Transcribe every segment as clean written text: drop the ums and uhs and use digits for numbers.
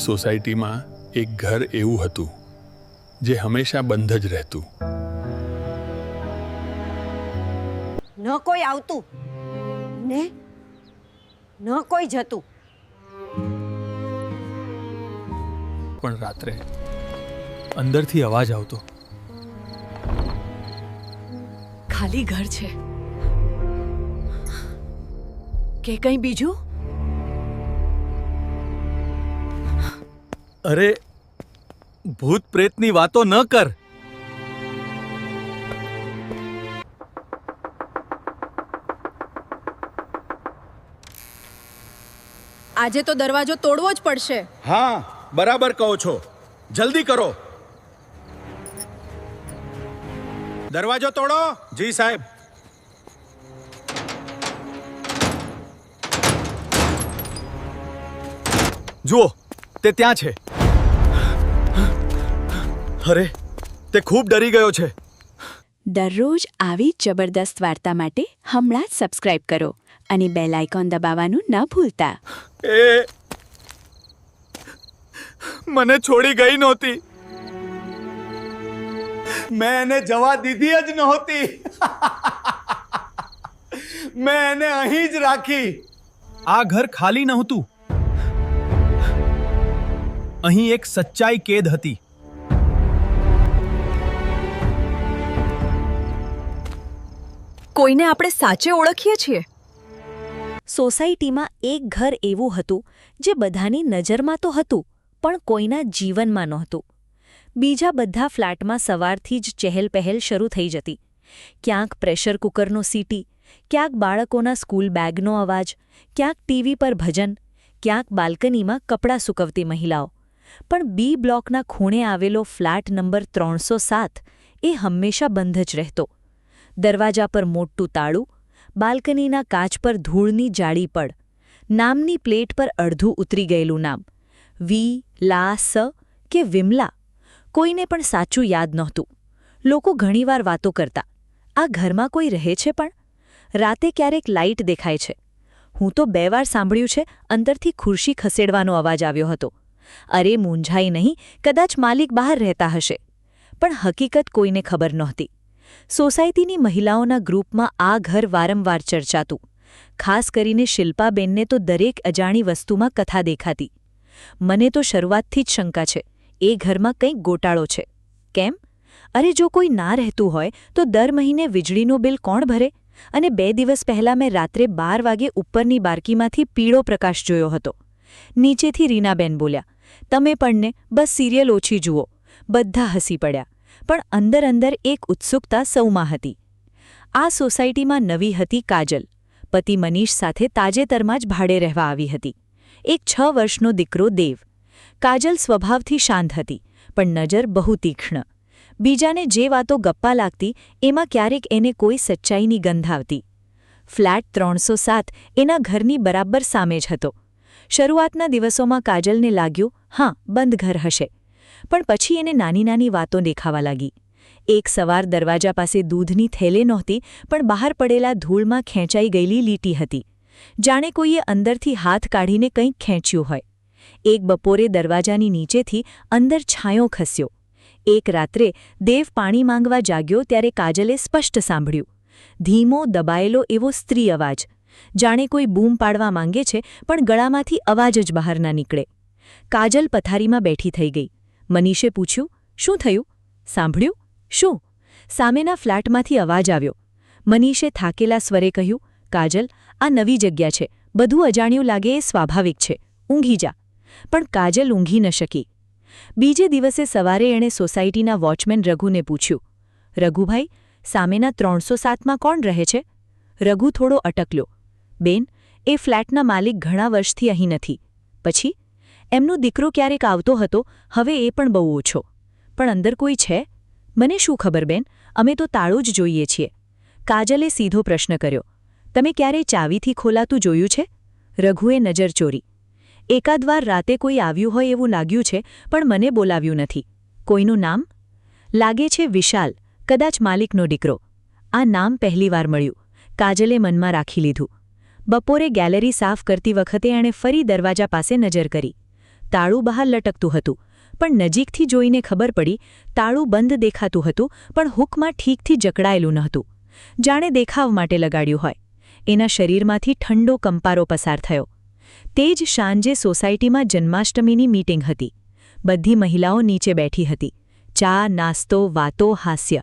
સોસાયટીમાં એક ઘર એવું હતું જે હંમેશા બંધ જ રહેતું. ન કોઈ આવતું ને ન કોઈ જતું. પણ રાત્રે અંદરથી અવાજ આવતો. ખાલી ઘર છે કે કંઈ બીજું? અરે ભૂત પ્રેતની વાતો ન કર. આજે તો દરવાજો તોડવો જ પડશે. હા, બરાબર કહો છો. જલ્દી કરો. દરવાજો તોડો. જી સાહેબ. જુઓ, તે ત્યાં છે. અરે, તે ખૂબ ડરી ગયો છે. દરરોજ આવી જબરદસ્ત વાર્તા માટે હમણાં જ સબસ્ક્રાઇબ કરો અને બેલ આઇકોન દબાવવાનું ન ભૂલતા. એ મને છોડી ગઈ નહોતી. મેં એને જવા દીધી જ નહોતી. મેં એને અહીં જ રાખી. આ ઘર ખાલી નહોતું. અહીં એક સચ્ચાઈ કેદ હતી. કોઈને આપણે સાચે ઓળખીએ છીએ. સોસાયટીમાં એક ઘર એવું હતું જે બધાની નજરમાં તો હતું પણ કોઈના જીવનમાં નહોતું. બીજા બધા ફ્લેટમાં સવારથી જ ચહેલપહેલ શરૂ થઈ જતી. ક્યાંક પ્રેશર કુકરનો સીટી, ક્યાંક બાળકોના સ્કૂલ બેગનો અવાજ, ક્યાંક ટીવી પર ભજન, ક્યાંક બાલ્કનીમાં કપડાં સૂકવતી મહિલાઓ. પણ બી બ્લોકના ખૂણે આવેલો ફ્લેટ નંબર 307 એ હંમેશા બંધ જ રહેતો. દરવાજા પર મોટું તાળું, બાલ્કનીના કાચ પર ધૂળની જાડી પડ, નામની પ્લેટ પર અડધું ઉતરી ગયેલું નામ વી, લા, સ કે વિમલા. કોઈને પણ સાચું યાદ નહોતું. લોકો ઘણીવાર વાતો કરતા, આ ઘરમાં કોઈ રહે છે પણ? રાતે ક્યારેક લાઇટ દેખાય છે. હું તો 2 વાર સાંભળ્યું છે અંદરથી ખુરશી ખસેડવાનો અવાજ આવ્યો હતો. અરે મૂંઝાઈ નહીં, કદાચ માલિક બહાર રહેતા હશે. પણ હકીકત કોઈને ખબર નહોતી. સોસાયટીની મહિલાઓના ગ્રુપમાં આ ઘર વારંવાર ચર્ચાતું. ખાસ કરીને શિલ્પાબેનને તો દરેક અજાણી વસ્તુમાં કથા દેખાતી. મને તો શરૂઆતથી જ શંકા છે, એ ઘરમાં કંઈક ગોટાળો છે. કેમ? અરે જો કોઈ ના રહેતું હોય તો દર મહિને વીજળીનું બિલ કોણ ભરે? અને 2 દિવસ પહેલાં મેં રાત્રે 12 વાગે ઉપરની બારકીમાંથી પીળો પ્રકાશ જોયો હતો. નીચેથી રીનાબેન બોલ્યા, તમે પણ ને બસ સિરિયલ ઓછી જુઓ. બધા હસી પડ્યા. પણ અંદર અંદર એક ઉત્સુકતા સૌમાં હતી. આ સોસાયટીમાં નવી હતી કાજલ. પતિ મનીષ સાથે તાજેતરમાં જ ભાડે રહેવા આવી હતી. એક 6 વર્ષનો દીકરો દેવ. કાજલ સ્વભાવથી શાંત હતી, પણ નજર બહુ તીક્ષ્ણ. બીજાને જે વાતો ગપ્પા લાગતી એમાં ક્યારેક એને કોઈ સચ્ચાઈની ગંધ આવતી. ફ્લેટ 307 એના ઘરની બરાબર સામે જ હતો. શરૂઆતના દિવસોમાં કાજલને લાગ્યું, હા, બંધ ઘર હશે. પણ પછી એને નાની નાની વાતો દેખાવા લાગી. એક સવાર દરવાજા પાસે દૂધની થેલે નહોતી, પણ બહાર પડેલા ધૂળમાં ખેંચાઈ ગયેલી લીટી હતી. જાણે કોઈએ અંદરથી હાથ કાઢીને કંઈક ખેંચ્યું હોય. એક બપોરે દરવાજાની નીચેથી અંદર છાંયો ખસ્યો. એક રાત્રે દેવ પાણી માંગવા જાગ્યો ત્યારે કાજલે સ્પષ્ટ સાંભળ્યું. ધીમો દબાયેલો એવો સ્ત્રી અવાજ. જાણે કોઈ બૂમ પાડવા માંગે છે પણ ગળામાંથી અવાજ જ બહાર ના નીકળે. કાજલ પથારીમાં બેઠી થઈ ગઈ. મનીષે પૂછ્યું, શું થયું? સાંભળ્યું? શું? સામેના ફ્લેટમાંથી અવાજ આવ્યો. મનીષે થાકેલા સ્વરે કહ્યું, કાજલ, આ નવી જગ્યા છે, બધું અજાણ્યું લાગે એ સ્વાભાવિક છે, ઊંઘી જા. પણ કાજલ ઊંઘી ન શકી. બીજે દિવસે સવારે એણે સોસાયટીના વોચમેન રઘુને પૂછ્યું, રઘુભાઈ, સામેના 307માં કોણ રહે છે? રઘુ થોડો અટક્યો. બેન, એ ફ્લેટના માલિક ઘણા વર્ષથી અહીં નથી. પછી? એમનો દીકરો ક્યારેક આવતો હતો, હવે એ પણ બહુ ઓછો. પણ અંદર કોઈ છે? મને શું ખબર બેન, અમે તો તાળું જ જોઈએ છીએ. કાજલે સીધો પ્રશ્ન કર્યો. તમે ક્યારેય ચાવીથી ખોલાતું જોયું છે? રઘુએ નજર ચોરી. એકાદ વાર રાતે કોઈ આવ્યું હોય એવું લાગ્યું છે, પણ મને બોલાવ્યું નથી. કોઈનું નામ? લાગે છે વિશાલ, કદાચ માલિકનો દીકરો. આ નામ પહેલીવાર મળ્યું. કાજલે મનમાં રાખી લીધું. બપોરે ગેલેરી સાફ કરતી વખતે એણે ફરી દરવાજા પાસે નજર કરી. તાળું બહાર લટકતું હતું, પણ નજીકથી જોઈને ખબર પડી તાળું બંધ દેખાતું હતું, પણ હૂકમાં ઠીકથી જકડાયેલું નહોતું. જાણે દેખાવ માટે લગાડ્યું હોય. એના શરીરમાંથી ઠંડો કંપારો પસાર થયો. તે જ સાંજે સોસાયટીમાં જન્માષ્ટમીની મીટિંગ હતી. બધી મહિલાઓ નીચે બેઠી હતી. ચા, નાસ્તો, વાતો, હાસ્ય.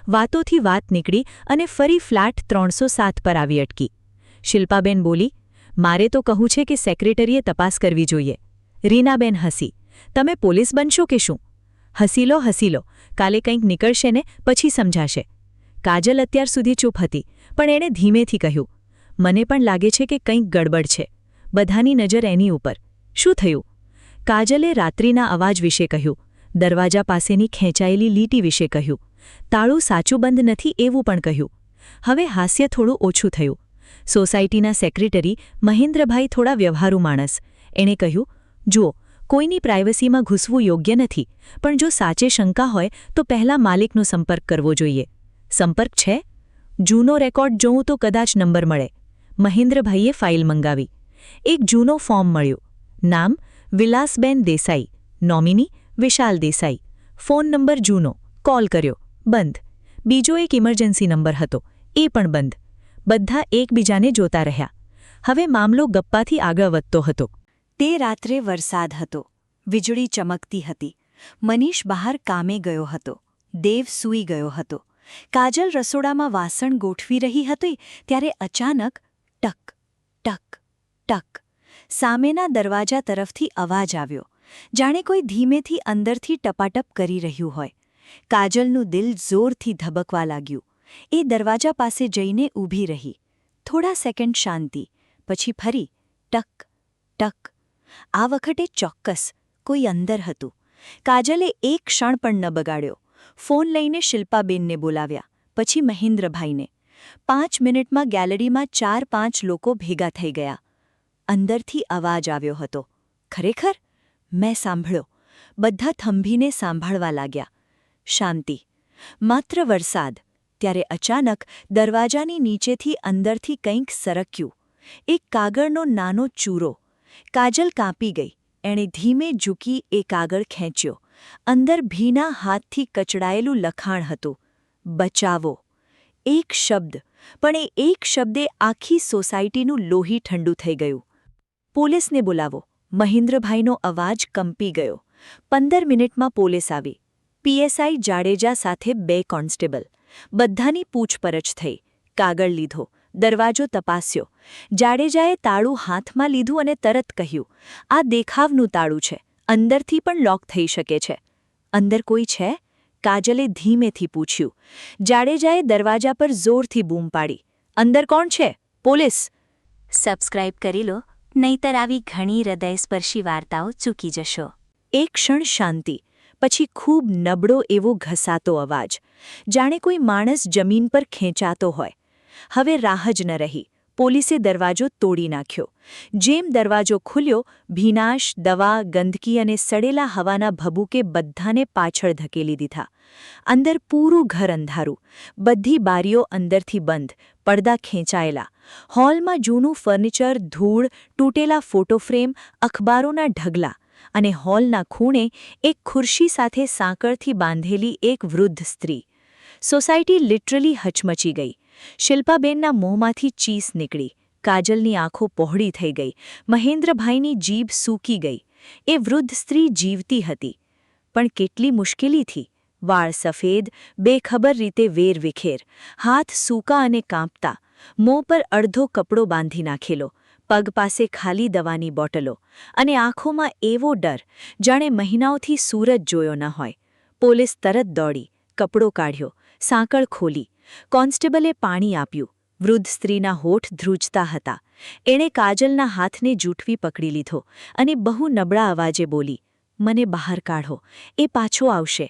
વાતોથી વાત નીકળી અને ફરી ફ્લેટ 307 પર આવી અટકી. શિલ્પાબેન બોલી, મારે તો કહું છે કે સેક્રેટરીએ તપાસ કરવી જોઈએ. રીનાબેન હસી, તમે પોલીસ બનશો કે શું? હસી લો, કાલે કંઈક નીકળશે ને પછી સમજાશે. કાજલ અત્યાર સુધી ચૂપ હતી, પણ એણે ધીમેથી કહ્યું, મને પણ લાગે છે કે કંઈક ગડબડ છે. બધાની નજર એની ઉપર. શું થયું? કાજલે રાત્રિના અવાજ વિશે કહ્યું, દરવાજા પાસેની ખેંચાયેલી લીટી વિશે કહ્યું, તાળું સાચું બંધ નથી એવું પણ કહ્યું. હવે હાસ્ય થોડું ઓછું થયું. સોસાયટીના સેક્રેટરી મહેન્દ્રભાઈ થોડા વ્યવહારુ માણસ. એણે કહ્યું, જુઓ, કોઈની પ્રાઇવસીમાં ઘૂસવું યોગ્ય નથી, પણ જો સાચે શંકા હોય તો પહેલાં માલિકનો સંપર્ક કરવો જોઈએ. સંપર્ક છે? જૂનો રેકોર્ડ જોઉં તો કદાચ નંબર મળે. મહેન્દ્રભાઈએ ફાઇલ મંગાવી. એક જૂનો ફોર્મ મળ્યું. નામ વિલાસબેન દેસાઈ, નોમિની વિશાલ દેસાઈ, ફોન નંબર જૂનો, કોલ કર્યો, બંધ. બીજો એક ઇમરજન્સી નંબર હતો, એ પણ બંધ. બધા એકબીજાને જોતા રહ્યા. હવે મામલો ગપ્પાથી આગળ વધતો હતો. તે રાત્રે વરસાદ હતો. વીજળી ચમકતી હતી. મનીષ બહાર કામે ગયો હતો. દેવ સૂઈ ગયો હતો. કાજલ રસોડામાં વાસણ ગોઠવી રહી હતી ત્યારે અચાનક ટક ટક ટક સામેના દરવાજા તરફથી અવાજ આવ્યો. જાણે કોઈ ધીમેથી અંદરથી ટપાટપ કરી રહ્યું હોય. કાજલનું દિલ જોરથી ધબકવા લાગ્યું. એ દરવાજા પાસે જઈને ઊભી રહી. થોડા સેકન્ડ શાંતિ, પછી ફરી ટક ટક. આ વખતે ચોક્કસ કોઈ અંદર હતું. કાજલે એક ક્ષણ પણ ન બગાડ્યો. ફોન લઈને શિલ્પાબેનને બોલાવ્યા, પછી મહેન્દ્રભાઈને. 5 મિનિટમાં ગેલેરીમાં 4-5 લોકો ભેગા થઈ ગયા. અંદરથી અવાજ આવ્યો હતો. ખરેખર? મેં સાંભળ્યો. બધા થંભીને સાંભળવા લાગ્યા. શાંતિ, માત્ર વરસાદ. ત્યારે અચાનક દરવાજાની નીચેથી અંદરથી કંઈક સરક્યું. એક કાગળનો નાનો ચૂરો. કાજલ કાપી ગઈ. એણે ધીમે ઝૂકી એ કાગળ ખેંચ્યો. અંદર ભીના હાથથી કચડાયેલું લખાણ હતું, બચાવો. એક શબ્દ, પણ એ એક શબ્દે આખી સોસાયટીનું લોહી ઠંડુ થઈ ગયું. પોલીસને બોલાવો. મહેન્દ્રભાઈનો અવાજ કંપી ગયો. 15 મિનિટમાં પોલીસ આવી. પીએસઆઈ જાડેજા સાથે 2 કોન્સ્ટેબલ. બધાની પૂછપરછ થઈ. કાગળ લીધો. દરવાજો તપાસ્યો. જાડેજાએ તાળું હાથમાં લીધું અને તરત કહ્યું, આ દેખાવનું તાળું છે. અંદરથી પણ લોક થઈ શકે છે. અંદર કોઈ છે? કાજલે ધીમેથી પૂછ્યું. જાડેજાએ દરવાજા પર જોરથી બૂમ પાડી, અંદર કોણ છે? પોલીસ. સબસ્ક્રાઇબ કરી લો, નહીતર આવી ઘણી હૃદયસ્પર્શી વાર્તાઓ ચૂકી જશો. એક ક્ષણ શાંતિ, પછી ખૂબ નબળો એવો ઘસાતો અવાજ, જાણે કોઈ માણસ જમીન પર ખેંચાતો હોય. હવે રાહ જ ન રહી. પોલીસે દરવાજો તોડી નાખ્યો. જેમ દરવાજો ખુલ્યો, ભીનાશ, દવા, ગંદકી અને સડેલા હવાના ભભૂકે બધાને પાછળ ધકેલી દીધા. અંદર પૂરું ઘર અંધારું. બધી બારીઓ અંદરથી બંધ, પડદા ખેંચાયેલા. હોલમાં જૂનું ફર્નિચર, ધૂળ, તૂટેલા ફોટોફ્રેમ, અખબારોના ઢગલા. અને હોલના ખૂણે એક ખુરશી સાથે સાંકળથી બાંધેલી એક વૃદ્ધ સ્ત્રી. સોસાયટી લિટરલી હચમચી ગઈ. શિલ્પાબેનના મોંમાંથી ચીસ નીકળી. કાજલની આંખો પહોળી થઈ ગઈ. મહેન્દ્રભાઈની જીભ સૂકી ગઈ. એ વૃદ્ધ સ્ત્રી જીવતી હતી, પણ કેટલી મુશ્કેલીથી. વાળ સફેદ, બેખબર રીતે વેરવિખેર, હાથ સૂકા અને કાંપતા, મોં પર અડધો કપડો બાંધી નાખેલો, પગ પાસે ખાલી દવાની બોટલો, અને આંખોમાં એવો ડર, જાણે મહિનાઓથી સૂરજ જોયો ન હોય. પોલીસ તરત દોડી, કપડો કાઢ્યો, સાંકળ ખોલી. કોન્સ્ટેબલે પાણી આપ્યું. વૃદ્ધ સ્ત્રીના હોઠ ધ્રુજતા હતા. એણે કાજલના હાથને જૂઠવી પકડી લીધો અને બહુ નબળા અવાજે બોલી, મને બહાર કાઢો, એ પાછો આવશે.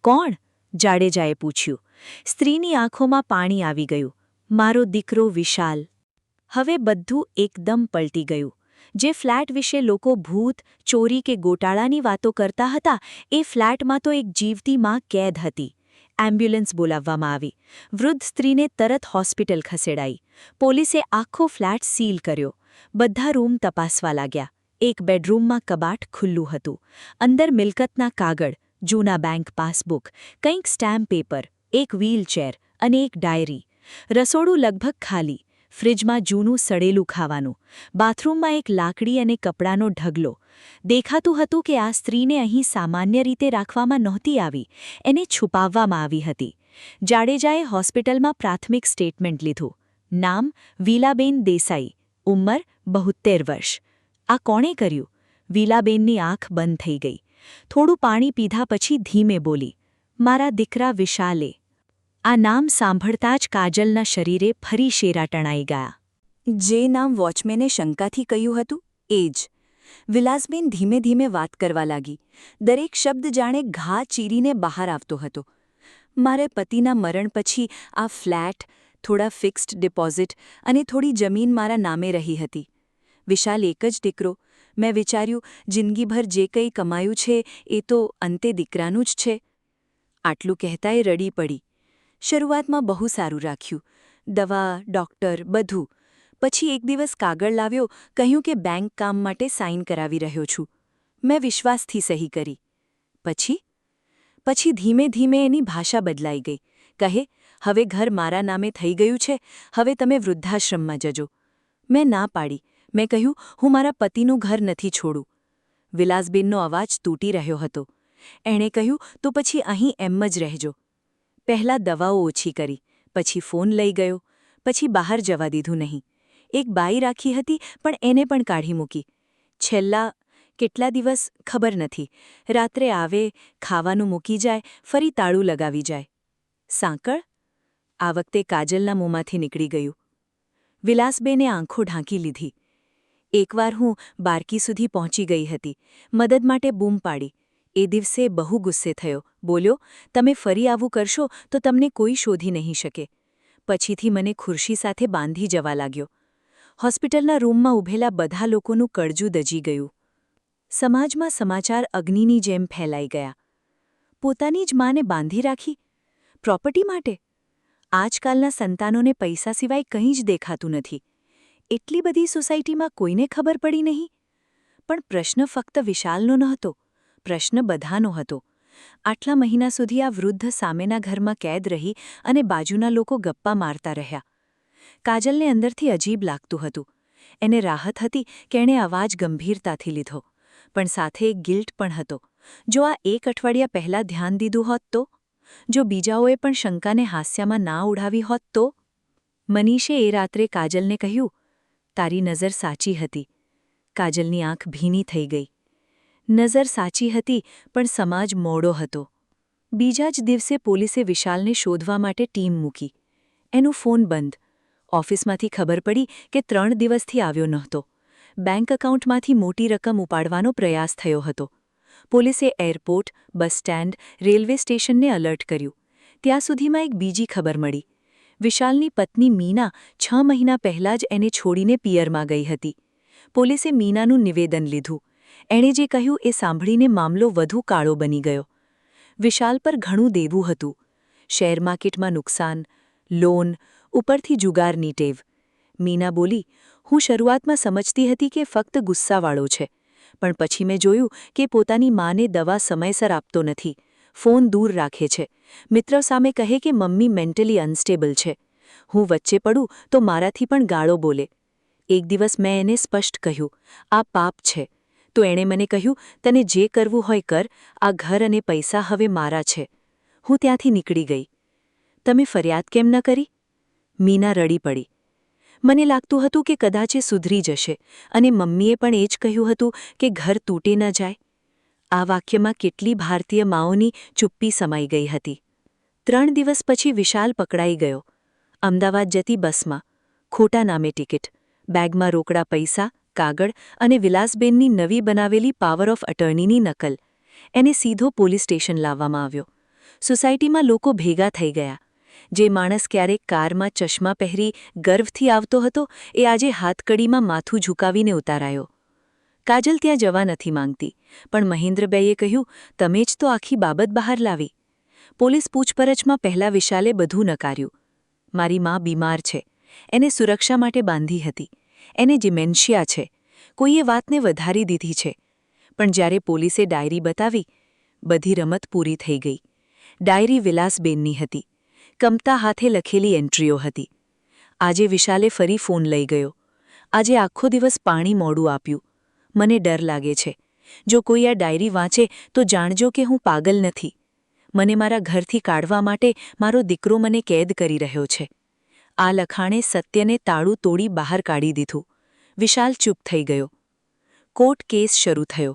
કોણ? જાડેજાએ પૂછ્યું. સ્ત્રીની આંખોમાં પાણી આવી ગયું. મારો દીકરો વિશાલ. હવે બધું એકદમ પલટી ગયું. જે ફ્લેટ વિશે લોકો ભૂત, ચોરી કે ગોટાળાની વાતો કરતા હતા, એ ફ્લેટમાં તો એક જીવતી માં કેદ હતી. એમ્બ્યુલન્સ બોલાવવામાં આવી. વૃદ્ધ સ્ત્રીને તરત હોસ્પિટલ ખસેડાઈ. પોલીસે આખો ફ્લેટ સીલ કર્યો. બધા રૂમ તપાસવા લાગ્યા. એક બેડરૂમમાં કબાટ ખુલ્લું હતું. અંદર મિલકતના કાગળ, જૂના બેંક પાસબુક, કંઈક સ્ટેમ્પ પેપર, એક વ્હીલચેર અને એક ડાયરી. રસોડું લગભગ ખાલી. ફ્રિજમાં જૂનું સડેલું ખાવાનું. બાથરૂમમાં એક લાકડી અને કપડાનો ઢગલો. દેખાતું હતું કે આ સ્ત્રીને અહીં સામાન્ય રીતે રાખવામાં નહોતી આવી, એને છુપાવવામાં આવી હતી. જાડેજાએ હોસ્પિટલમાં પ્રાથમિક સ્ટેટમેન્ટ લીધું. નામ વીલાબેન દેસાઈ. ઉંમર 72 વર્ષ. આ કોણે કર્યું? વીલાબેનની આંખ બંધ થઈ ગઈ. થોડું પાણી પીધા પછી ધીમે બોલી, મારા દીકરા વિશાલે. આ નામ સાંભળતા જ કાજલના શરીરે ફરી શેરા ટણાઈ ગયા. જે નામ વોચમેને શંકાથી કહ્યું હતું એ જ. વિલાસબેન ધીમે ધીમે વાત કરવા લાગી. દરેક શબ્દ જાણે ઘા ચીરીને બહાર આવતો હતો. મારે પતિના મરણ પછી આ ફ્લેટ, થોડા ફિક્સ્ડ ડિપોઝિટ અને થોડી જમીન મારા નામે રહી હતી. વિશાલ એક જ દીકરો. મેં વિચાર્યું જિંદગીભર જે કંઈ કમાયું છે એ તો અંતે દીકરાનું જ છે. આટલું કહેતાંય રડી પડી. શરૂઆતમાં બહુ સારું રાખ્યું. દવા, ડૉક્ટર, બધું. પછી એક દિવસ કાગળ લાવ્યો, કહ્યું કે બેંક કામ માટે સાઇન કરાવી રહ્યો છું. મેં વિશ્વાસથી સહી કરી. પછી ધીમે ધીમે એની ભાષા બદલાઈ ગઈ. કહે, હવે ઘર મારા નામે થઈ ગયું છે, હવે તમે વૃદ્ધાશ્રમમાં જજો. મેં ના પાડી. મેં કહ્યું, હું મારા પતિનું ઘર નથી છોડું. વિલાસબેનનો અવાજ તૂટી રહ્યો હતો. એણે કહ્યું, તો પછી અહીં એમ જ રહેજો. પહેલાં દવાઓ ઓછી કરી, પછી ફોન લઈ ગયો, પછી બહાર જવા દીધું નહીં. એક બાઈ રાખી હતી પણ એને પણ કાઢી મૂકી. છેલ્લા કેટલા દિવસ ખબર નથી. રાત્રે આવે, ખાવાનું મૂકી જાય, ફરી તાળું લગાવી જાય. સાંકળ? આ વખતે કાજલના મોંમાંથી નીકળી ગયું. વિલાસબેને આંખો ઢાંકી લીધી. એકવાર હું બારકી સુધી પહોંચી ગઈ હતી. મદદ માટે બૂમ પાડી. એ દિવસે બહુ ગુસ્સે થયો. બોલ્યો, તમે ફરી આવું કરશો તો તમને કોઈ શોધી નહીં શકે. પછીથી મને ખુરશી સાથે બાંધી જવા લાગ્યો. હોસ્પિટલના રૂમમાં ઊભેલા બધા લોકોનું કળજું દજી ગયું. સમાજમાં સમાચાર અગ્નિની જેમ ફેલાઈ ગયા. પોતાની જ માને બાંધી રાખી? પ્રોપર્ટી માટે? આજકાલના સંતાનોને પૈસા સિવાય કંઈ જ દેખાતું નથી. એટલી બધી સોસાયટીમાં કોઈને ખબર પડી નહીં? પણ પ્રશ્ન ફક્ત વિશાલનો નહોતો. પ્રશ્ન બધાનો હતો. આટલા મહિના સુધી આ વૃદ્ધ સામેના ઘરમાં કેદ રહી અને બાજુના લોકો ગપ્પા મારતા રહ્યા. કાજલને અંદરથી અજીબ લાગતું હતું. એને રાહત હતી કે એણે અવાજ ગંભીરતાથી લીધો. પણ સાથે એક ગિલ્ટ પણ હતો. જો આ એક અઠવાડિયા પહેલાં ધ્યાન દીધું હોત તો? જો બીજાઓએ પણ શંકાને હાસ્યમાં ના ઉડાવી હોત તો? મનીષે એ રાત્રે કાજલને કહ્યું, તારી નજર સાચી હતી. કાજલની આંખ ભીની થઈ ગઈ. નજર સાચી હતી પણ સમાજ મોડો હતો. બીજા જ દિવસે પોલીસે વિશાલને શોધવા માટે ટીમ મૂકી. એનો ફોન બંધ. ઓફિસમાંથી ખબર પડી કે 3 દિવસથી આવ્યો નહોતો. બેંક એકાઉન્ટમાંથી મોટી રકમ ઉપાડવાનો પ્રયાસ થયો હતો. પોલીસે એરપોર્ટ, બસ સ્ટેન્ડ, રેલવે સ્ટેશનને એલર્ટ કર્યું. ત્યાં સુધીમાં એક બીજી ખબર મળી. વિશાલની પત્ની મીના 6 મહિના પહેલાં જ એને છોડીને પિયરમાં ગઈ હતી. પોલીસે મીનાનું નિવેદન લીધું. એણે જે કહ્યું એ સાંભળીને મામલો વધુ કાળો બની ગયો. વિશાલ પર ઘણું દેવું હતું. શેર માર્કેટમાં નુકસાન, લોન, ઉપરથી જુગારની ટેવ. મીના બોલી, હું શરૂઆતમાં સમજતી હતી કે ફક્ત ગુસ્સાવાળો છે. પણ પછી મેં જોયું કે પોતાની માને દવા સમયસર આપતો નથી. ફોન દૂર રાખે છે. મિત્ર સામે કહે કે મમ્મી મેન્ટલી અનસ્ટેબલ છે. હું વચ્ચે પડું તો મારાથી પણ ગાળો બોલે. એક દિવસ મેં એને સ્પષ્ટ કહ્યું, આ પાપ છે. તો એણે મને કહ્યું, તને જે કરવું હોય કર, આ ઘર અને પૈસા હવે મારા છે. હું ત્યાંથી નીકળી ગઈ. તમે ફરિયાદ કેમ ન કરી? મીના રડી પડી. મને લાગતું હતું કે કદાચ એ સુધરી જશે અને મમ્મીએ પણ એ જ કહ્યું હતું કે ઘર તૂટે ન જાય. આ વાક્યમાં કેટલી ભારતીય માઓની ચુપ્પી સમાઈ ગઈ હતી. 3 દિવસ પછી વિશાલ પકડાઈ ગયો. અમદાવાદ જતી બસમાં. ખોટા નામે ટિકિટ. બેગમાં રોકડા પૈસા, કાગળ અને વિલાસબેનની નવી બનાવેલી પાવર ઓફ અટર્નીની નકલ. એને સીધો પોલીસ સ્ટેશન લાવવામાં આવ્યો. સોસાયટીમાં લોકો ભેગા થઈ ગયા. જે માણસ ક્યારેક કારમાં ચશ્મા પહેરી ગર્વથી આવતો હતો એ આજે હાથકડીમાં માથું ઝુકાવીને ઉતારાયો. કાજલ ત્યાં જવા નથી માંગતી, પણ મહેન્દ્રભાઈએ કહ્યું, તમે જ તો આખી બાબત બહાર લાવી. પોલીસ પૂછપરછમાં પહેલા વિશાલે બધું નકાર્યું. મારી મા બીમાર છે. એને સુરક્ષા માટે બાંધી હતી. એને ડિમેન્શિયા છે. કોઈએ વાતને વધારી દીધી છે. પણ જ્યારે પોલીસે ડાયરી બતાવી, બધી રમત પૂરી થઈ ગઈ. ડાયરી વિલાસબેનની હતી. કમતા હાથે લખેલી એન્ટ્રીઓ હતી. આજે વિશાલે ફરી ફોન લઈ ગયો. આજે આખો દિવસ પાણી મોડું આપ્યું. મને ડર લાગે છે. જો કોઈ આ ડાયરી વાંચે તો જાણજો કે હું પાગલ નથી. મને મારા ઘરથી કાઢવા માટે મારો દીકરો મને કેદ કરી રહ્યો છે. આ લખાણે સત્યને તાળું તોડી બહાર કાઢી દીધું. વિશાલ ચૂપ થઈ ગયો. કોર્ટ કેસ શરૂ થયો.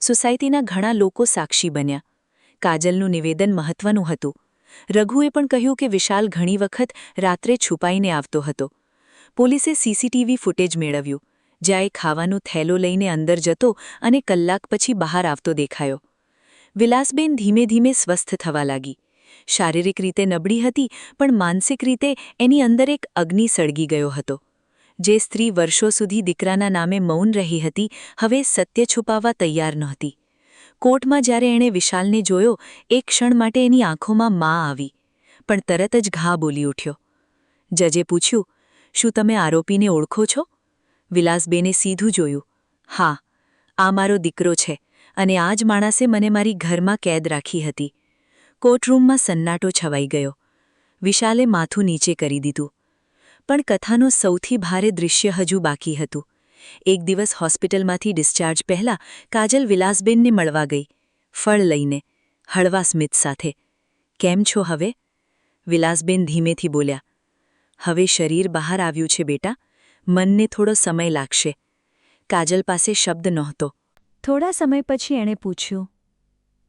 સોસાયટીના ઘણા લોકો સાક્ષી બન્યા. કાજલનું નિવેદન મહત્વનું હતું. રઘુએ પણ કહ્યું કે વિશાલ ઘણી વખત રાત્રે છુપાઈને આવતો હતો. પોલીસે સીસીટીવી ફૂટેજ મેળવ્યું, જ્યાં એ ખાવાનું થેલો લઈને અંદર જતો અને કલાક પછી બહાર આવતો દેખાયો. વિલાસબેન ધીમે ધીમે સ્વસ્થ થવા લાગી. શારીરિક રીતે નબળી હતી, પણ માનસિક રીતે એની અંદર એક અગ્નિ સળગી ગયો હતો. જે સ્ત્રી વર્ષો સુધી દીકરાના નામે મૌન રહી હતી, હવે સત્ય છુપાવવા તૈયાર નહોતી. કોર્ટમાં જ્યારે એણે વિશાલને જોયો, એક ક્ષણ માટે એની આંખોમાં મા આવી, પણ તરત જ ઘા બોલી ઉઠ્યો. જજે પૂછ્યું, શું તમે આરોપીને ઓળખો છો? વિલાસબેને સીધું જોયું. હા, આ મારો દીકરો છે, અને આ જ માણસે મને મારી ઘરમાં કેદ રાખી હતી. કોર્ટરૂમમાં સન્નાટો છવાઈ ગયો. વિશાલે માથું નીચે કરી દીધું. પણ કથાનું સૌથી ભારે દૃશ્ય હજુ બાકી હતું. એક દિવસ હોસ્પિટલમાંથી ડિસ્ચાર્જ પહેલાં કાજલ વિલાસબેનને મળવા ગઈ, ફળ લઈને, હળવા સ્મિત સાથે. કેમ છો હવે? વિલાસબેન ધીમેથી બોલ્યા. હવે શરીર બહાર આવ્યું છે બેટા, મનને થોડો સમય લાગશે. કાજલ પાસે શબ્દ નહોતો. થોડા સમય પછી એણે પૂછ્યું,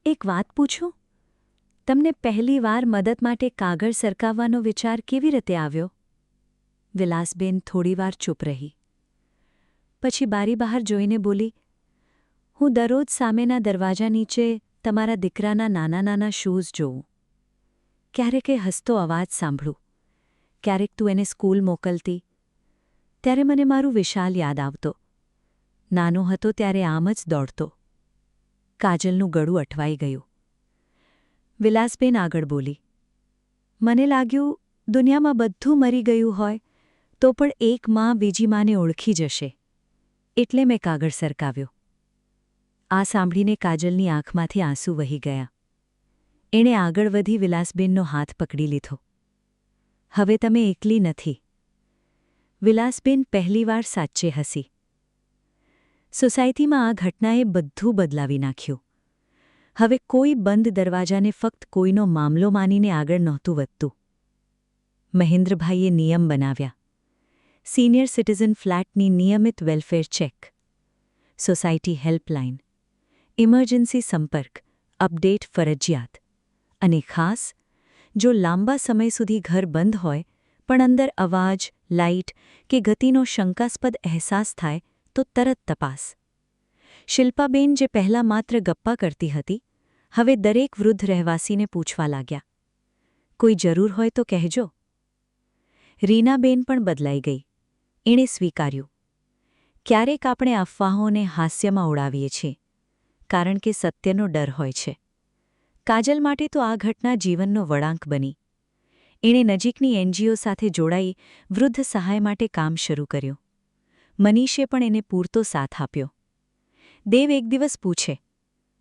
એક વાત પૂછું? તમને પહેલીવાર મદદ માટે કાગળ સરકાવવાનો વિચાર કેવી રીતે આવ્યો? વિલાસબેન થોડીવાર ચૂપ રહી. પછી બારી બહાર જોઈને બોલી, હું દરરોજ સામેના દરવાજા નીચે તમારા દીકરાના નાના નાના શૂઝ જોઉં. ક્યારેક એ હસતો અવાજ સાંભળું, ક્યારેક તું એને સ્કૂલ મોકલતી. ત્યારે મને મારું વિશાલ યાદ આવતો. નાનો હતો ત્યારે આમ જ દોડતો. કાજલનું ગળું અટવાઈ ગયું. વિલાસબેન આગળ બોલી, મને લાગ્યું દુનિયામાં બધું મરી ગયું હોય તો પણ એક માં બીજી માને ઓળખી જશે, એટલે મેં કાગળ સરકાવ્યો. આ સાંભળીને કાજલની આંખમાંથી આંસુ વહી ગયા. એણે આગળ વધી વિલાસબેનનો હાથ પકડી લીધો. હવે તમે એકલી નથી. વિલાસબેન પહેલીવાર સાચે હસી. સોસાયટીમાં આ ઘટનાએ બધું બદલાવી નાખ્યું. હવે કોઈ બંધ દરવાજાને ફક્ત કોઈનો મામલો માનીને આગળ નહોતું વધતું. મહેન્દ્રભાઈએ નિયમ બનાવ્યા. સિનિયર સિટીઝન ફ્લેટની નિયમિત welfare check, society helpline, emergency સંપર્ક, અપડેટ ફરજિયાત. અને ખાસ, જો લાંબા સમય સુધી ઘર બંધ હોય પણ અંદર અવાજ, લાઇટ કે ગતિનો શંકાસ્પદ અહેસાસ થાય તો તરત તપાસ. શિલ્પાબેન, જે પહેલાં માત્ર ગપ્પા કરતી હતી, હવે દરેક વૃદ્ધ રહેવાસીને પૂછવા લાગ્યા, કોઈ જરૂર હોય તો કહેજો. રીનાબેન પણ બદલાઈ ગઈ. એણે સ્વીકાર્યું, ક્યારેક આપણે અફવાઓને હાસ્યમાં ઉડાવીએ છીએ, કારણ કે સત્યનો ડર હોય છે. કાજલ માટે તો આ ઘટના જીવનનો વળાંક બની. એણે નજીકની એનજીઓ સાથે જોડાઈ વૃદ્ધ સહાય માટે કામ શરૂ કર્યું. મનીષે પણ એને પૂરતો સાથ આપ્યો. દેવ એક દિવસ પૂછે,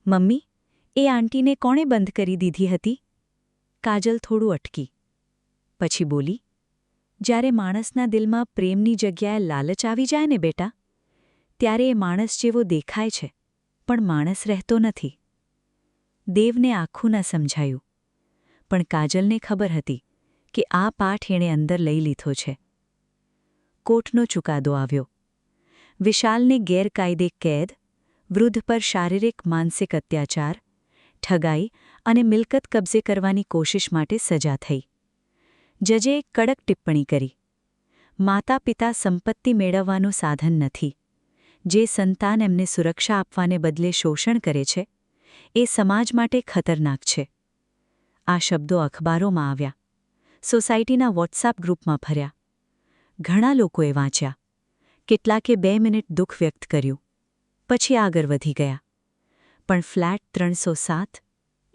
મમ્મી, એ આંટીને કોણે બંધ કરી દીધી હતી? કાજલ થોડું અટકી. પછી બોલી, જ્યારે માણસના દિલમાં પ્રેમની જગ્યાએ લાલચ આવી જાય ને બેટા, ત્યારે એ માણસ જેવો દેખાય છે, પણ માણસ રહેતો નથી. દેવને આખું ન સમજાયું, પણ કાજલને ખબર હતી કે આ પાઠ એણે અંદર લઈ લીધો છે. કોર્ટનો ચુકાદો આવ્યો. વિશાલને ગેરકાયદે કેદ, વૃદ્ધ પર શારીરિક માનસિક અત્યાચાર, ઠગાઈ અને મિલકત કબજે કરવાની કોશિશ માટે સજા થઈ. જજે એક કડક ટિપ્પણી કરી, માતા પિતા સંપત્તિ મેળવવાનું સાધન નથી. જે સંતાન એમને સુરક્ષા આપવાને બદલે શોષણ કરે છે, એ સમાજ માટે ખતરનાક છે. આ શબ્દો અખબારોમાં આવ્યા, સોસાયટીના વોટ્સએપ ગ્રુપમાં ભર્યા. ઘણા લોકોએ વાંચ્યા. કેટલાકે 2 મિનિટ દુઃખ વ્યક્ત કર્યું, પછી આગળ વધી ગયા. પણ ફ્લેટ 307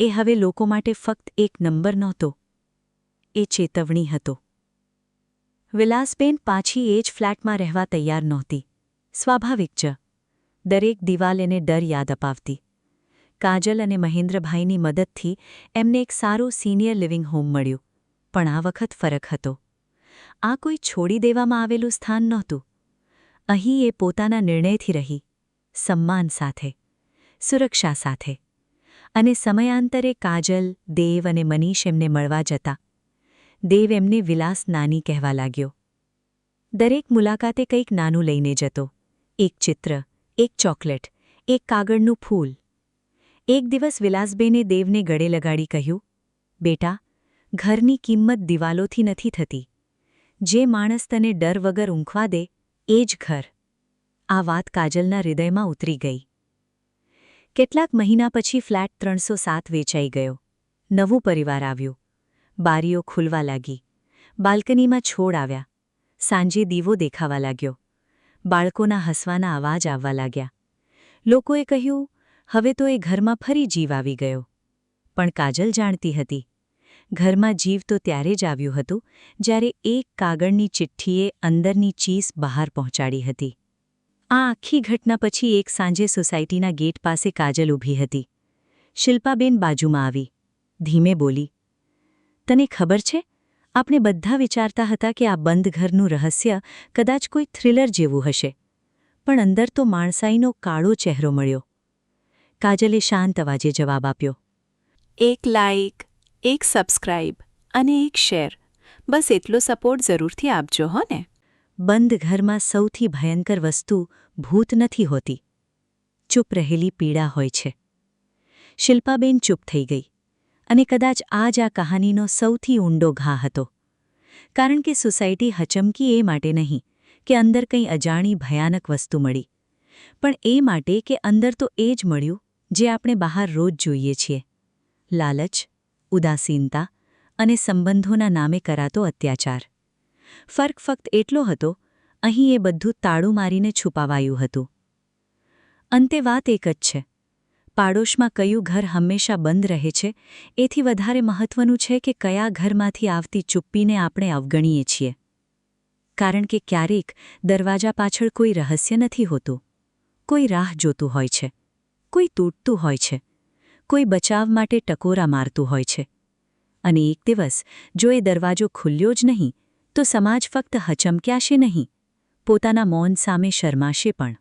એ હવે લોકો માટે ફક્ત એક નંબર નહોતો, એ ચેતવણી હતો. વિલાસબેન પાછી એ જ ફ્લેટમાં રહેવા તૈયાર નહોતી. સ્વાભાવિક જ. દરેક દિવાલ એને ડર યાદ અપાવતી. કાજલ અને મહેન્દ્રભાઈની મદદથી એમને એક સારું સિનિયર લિવિંગ હોમ મળ્યું. પણ આ વખત ફરક હતો. આ કોઈ છોડી દેવામાં આવેલું સ્થાન નહોતું. અહીં એ પોતાના નિર્ણયથી રહી, સન્માન સાથે, સુરક્ષા સાથે. અને સમયાંતરે કાજલ, દેવ અને મનીષ એમને મળવા જતા. દેવ એમને વિલાસ નાની કહેવા લાગ્યો. દરેક મુલાકાતે કંઈક નાનું લઈને જતો. એક ચિત્ર, એક ચોકલેટ, એક કાગળનું ફૂલ. એક દિવસ વિલાસબેને દેવને ગળે લગાડી કહ્યું, બેટા, ઘરની કિંમત દિવાલોથી નથી થતી. જે માણસ તને ડર વગર ઊંઘવા દે, એ જ ઘર. આ વાત કાજલના હૃદયમાં ઉતરી ગઈ. કેટલાક મહિના પછી ફ્લેટ 307 વેચાઈ ગયો. નવું પરિવાર આવ્યું. બારીઓ ખુલવા લાગી. બાલ્કનીમાં છોડ આવ્યા. સાંજે દીવો દેખાવા લાગ્યો. બાળકોના હસવાના અવાજ આવવા લાગ્યા. લોકોએ કહ્યું, હવે તો એ ઘરમાં ફરી જીવ આવી ગયો. પણ કાજલ જાણતી હતી, ઘરમાં જીવ તો ત્યારે જ આવ્યું હતું જ્યારે એક કાગળની ચિઠ્ઠીએ અંદરની ચીસ બહાર પહોંચાડી હતી. આ આખી ઘટના પછી એક સાંજે સોસાયટીના ગેટ પાસે કાજલ ઊભી હતી. શિલ્પાબેન બાજુમાં આવી. ધીમે બોલી, તને ખબર છે, આપણે બધા વિચારતા હતા કે આ બંધ ઘરનું રહસ્ય કદાચ કોઈ થ્રિલર જેવું હશે. પણ અંદર તો માણસાઈનો કાળો ચહેરો મળ્યો. કાજલે શાંત અવાજે જવાબ આપ્યો, એક લાઇક, એક સબસ્ક્રાઇબ અને એક શેર, બસ એટલો સપોર્ટ જરૂરથી આપજો હો ને. બંધ ઘરમાં સૌથી ભયંકર વસ્તુ ભૂત નથી હોતી, ચૂપ રહેલી પીડા હોય છે. શિલ્પાબેન ચૂપ થઈ ગઈ. અને કદાચ આ જ આ કહાનીનો સૌથી ઊંડો ઘા હતો. કારણ કે સોસાયટી હચમકી એ માટે નહીં કે અંદર કંઈ અજાણી ભયાનક વસ્તુ મળી, પણ એ માટે કે અંદર તો એ જ મળ્યું જે આપણે બહાર રોજ જોઈએ છીએ. લાલચ, ઉદાસીનતા અને સંબંધોના નામે કરાતો અત્યાચાર. ફર્ક ફક્ત એટલો હતો, અહીં એ બધું તાળું મારીને છુપાવાયું હતું. અંતે વાત એક જ છે. પાડોશમાં કયું ઘર હંમેશા બંધ રહે છે, એથી વધારે મહત્વનું છે કે કયા ઘરમાંથી આવતી ચુપ્પીને આપણે અવગણીએ છીએ. કારણ કે ક્યારેક દરવાજા પાછળ કોઈ રહસ્ય નથી હોતું. કોઈ રાહ જોતું હોય છે, કોઈ તૂટતું હોય છે, કોઈ બચાવ માટે ટકોરા મારતું હોય છે. અને એક દિવસ જો એ દરવાજો ખુલ્યો જ નહીં, તો સમાજ ફક્ત હચમક્યાશે નહીં, પોતાના મૌન સામે શરમાશે પણ.